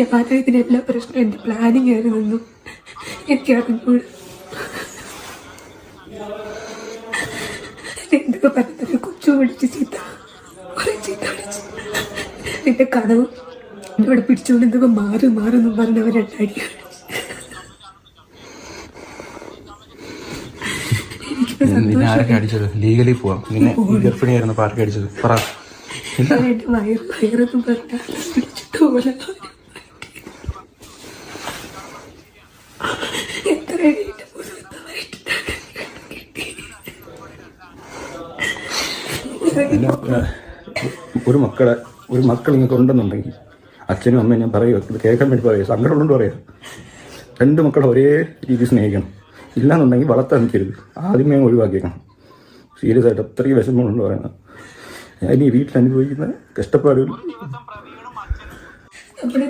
ഞാനും ഇതിനെല്ലാം പ്രശ്നം എൻ്റെ പ്ലാനിങ് ആയിരുന്നു. എനിക്ക് അറിഞ്ഞൂടെ എന്തൊക്കെ പറഞ്ഞത്. കൊച്ചു വിളിച്ച് ചീത്ത വിളിച്ച് നിന്റെ കഥവും ഇവിടെ പിടിച്ചുകൊണ്ട് എന്തൊക്കെ മാറുമെന്നും പറഞ്ഞവരണ്ടായി. ആരൊക്കെ അടിച്ചത്? ലീഗലി പോവാം. പിന്നെ ഗർഭിണിയായിരുന്നു പാർക്ക് അടിച്ചത് പറ. എന്റെ വയറൊന്നും പറഞ്ഞ പിടിച്ചിട്ട് പോലെ എത്ര ഒരു മക്കൾ ഇങ്ങനെ ഉണ്ടെന്നുണ്ടെങ്കിൽ അച്ഛനും അമ്മയും ഞാൻ പറയുക, ഇത് കേൾക്കാൻ വേണ്ടി പറയുക, സങ്കടമുള്ളതുകൊണ്ട് പറയാം. 2 മക്കളെ ഒരേ രീതി സ്നേഹിക്കണം. ഇല്ലാന്നുണ്ടെങ്കിൽ വളർത്താൻ നിൽക്കരുത്. ആദ്യമേ ഒഴിവാക്കിയേക്കണം. സീരിയസ് ആയിട്ട് അത്രയും വിഷമമുണ്ടെന്ന് പറയുന്നത്. ഞാൻ ഈ വീട്ടിൽ അനുഭവിക്കുന്ന കഷ്ടപ്പാടുകൾ